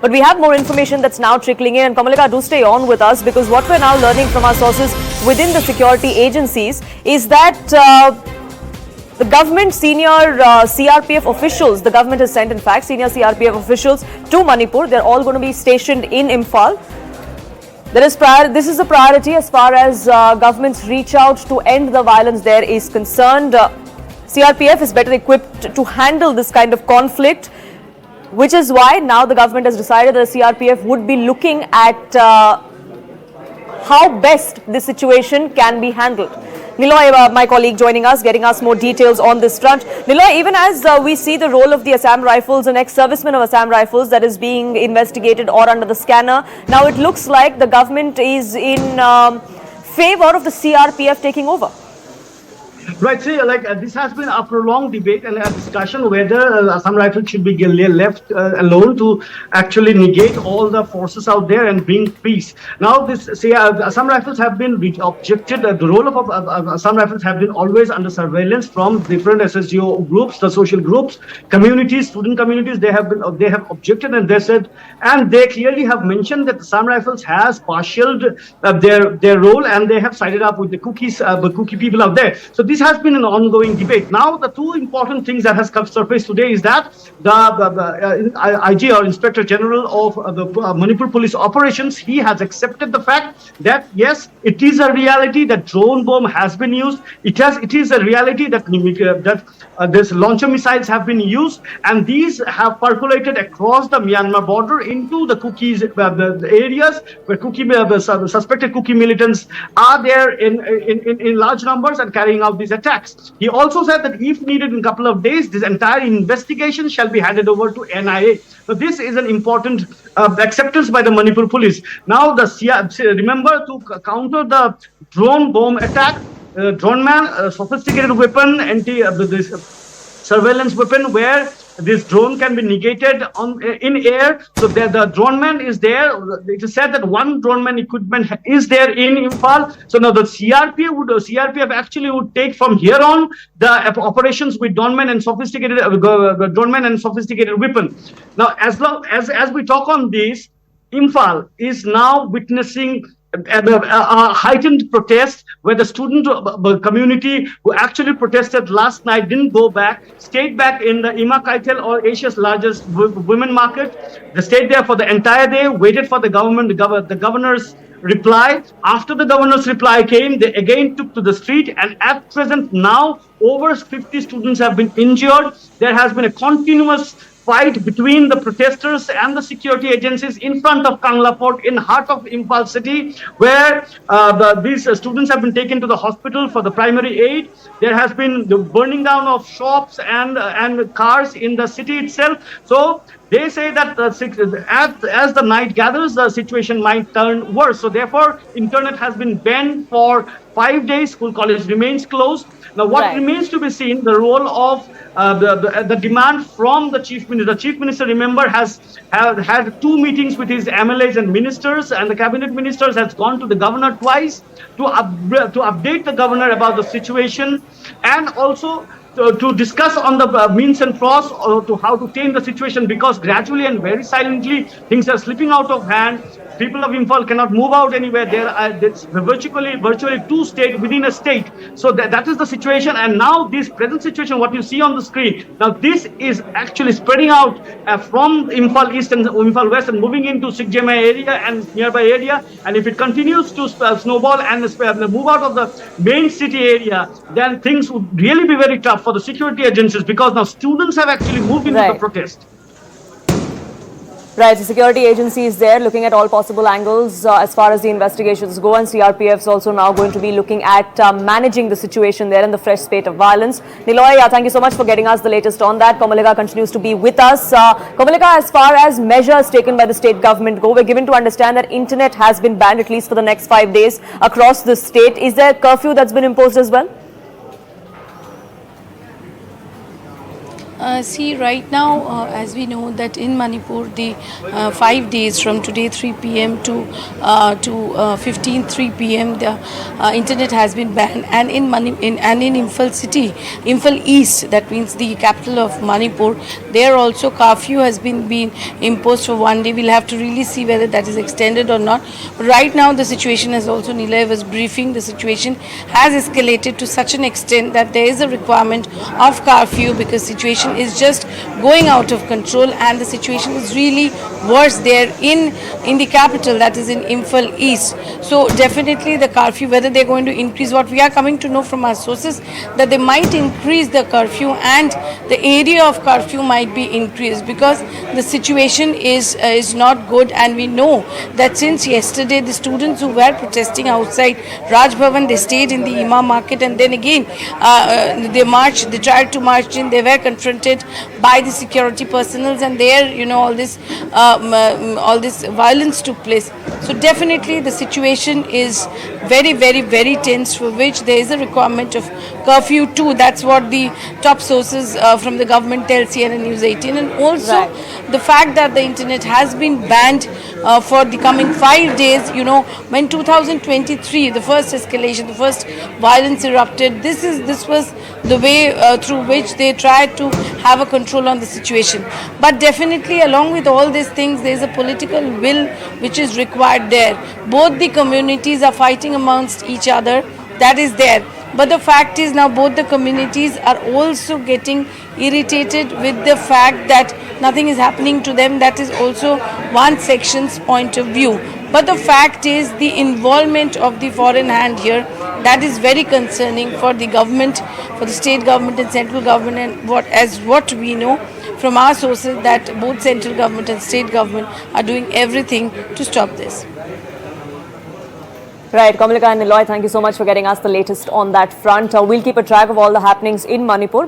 But we have more information that's now trickling in. And Kamalika, do stay on with us, because what we're now learning from our sources within the security agencies is that the government senior CRPF officials, the government has sent in fact senior CRPF officials to Manipur. They're all going to be stationed in Imphal. This is a priority as far as government's reach out to end the violence there is concerned. CRPF is better equipped to handle this kind of conflict, which is why now the government has decided that the CRPF would be looking at how best this situation can be handled. Niloy, my colleague, joining us, getting us more details on this front. Niloy, even as we see the role of the Assam Rifles, an ex-serviceman of Assam Rifles that is being investigated or under the scanner, now it looks like the government is in favor of the CRPF taking over. Right, see, this has been a prolonged debate and a discussion whether Assam Rifles should be left alone to actually negate all the forces out there and bring peace. Now, Assam Rifles have been objected. The role of Assam Rifles have been always under surveillance from different SSGO groups, the social groups, communities, student communities. They have objected, and they said, and they clearly have mentioned that Assam Rifles has partialed their role, and they have sided up with the Kuki people out there. So this has been an ongoing debate. Now, the two important things that has surfaced today is that the IG or Inspector General of the Manipur Police Operations, he has accepted the fact that yes, it is a reality that drone bomb has been used. It is a reality that this launcher missiles have been used, and these have percolated across the Myanmar border into the Kukis, the areas where suspected Kuki militants are there in large numbers and carrying out these attacks. He also said that if needed in a couple of days, this entire investigation shall be handed over to NIA. So this is an important acceptance by the Manipur police. Now, remember, to counter the drone bomb attack, drone man, a sophisticated weapon, this surveillance weapon where this drone can be negated in air. So the drone man is there. It is said that one drone man equipment is there in Imphal. So now the CRPF actually would take from here on the operations with drone man and sophisticated weapon. Now, as we talk on this, Imphal is now witnessing a heightened protest where the student community who actually protested last night didn't go back, stayed back in the Ima Kaitel, or Asia's largest women market. They stayed there for the entire day, waited for the governor's reply. After the governor's reply came, they again took to the street, and at present now over 50 students have been injured. There has been a continuous fight between the protesters and the security agencies in front of Kangla Port, in heart of Imphal city, where these students have been taken to the hospital for the primary aid. There has been the burning down of shops and cars in the city itself. So they say that as the night gathers, the situation might turn worse. So therefore, internet has been banned for 5 days. School college remains closed. Now, what remains to be seen, the role of the demand from the chief minister. The chief minister, remember, has had 2 meetings with his MLAs and ministers, and the cabinet ministers has gone to the governor twice to update the governor about the situation, and also to discuss on the means and pros to how to tame the situation, because gradually and very silently things are slipping out of hand. People of Imphal cannot move out anywhere. It's virtually 2 states within a state. So that is the situation. And now this present situation, what you see on the screen, now this is actually spreading out from Imphal East and Imphal West and moving into Sigjema area and nearby area. And if it continues to snowball and move out of the main city area, then things would really be very tough for the security agencies, because now students have actually moved into the protest. Right, the security agency is there looking at all possible angles as far as the investigations go, and CRPF is also now going to be looking at managing the situation there in the fresh spate of violence. Niloy, thank you so much for getting us the latest on that. Kamalika continues to be with us. Kamalika, as far as measures taken by the state government go, we're given to understand that internet has been banned at least for the next 5 days across the state. Is there a curfew that's been imposed as well? See, right now, as we know that in Manipur, the 5 days from today 3 p.m. to 15 3 p.m. the internet has been banned, and in Imphal city, Imphal East, that means the capital of Manipur, there also curfew has been imposed for 1 day. We'll have to really see whether that is extended or not. But right now, the situation has also, Nilay was briefing, the situation has escalated to such an extent that there is a requirement of curfew because situation is just going out of control, and the situation is really worse there in the capital, that is in Imphal East. So definitely the curfew, whether they're going to increase, what we are coming to know from our sources, that they might increase the curfew and the area of curfew might be increased because the situation is not good. And we know that since yesterday the students who were protesting outside Raj Bhavan, they stayed in the Imam market, and then again they tried to march in, they were confronted by the security personnel, and there all this violence took place. So definitely the situation is very, very, very tense, for which there is a requirement of curfew too. That's what the top sources from the government tell CNN News18. And also the fact that the internet has been banned for the coming 5 days. When 2023 the first escalation, the first violence erupted, this was the way through which they tried to have a control on the situation. But definitely along with all these things, there is a political will which is required there. Both the communities are fighting amongst each other, that is there. But the fact is now both the communities are also getting irritated with the fact that nothing is happening to them. That is also one section's point of view. But the fact is the involvement of the foreign hand here, that is very concerning for the government, for the state government and central government, and what we know from our sources, that both central government and state government are doing everything to stop this. Right, Kamalika and Niloy, thank you so much for getting us the latest on that front. We'll keep a track of all the happenings in Manipur.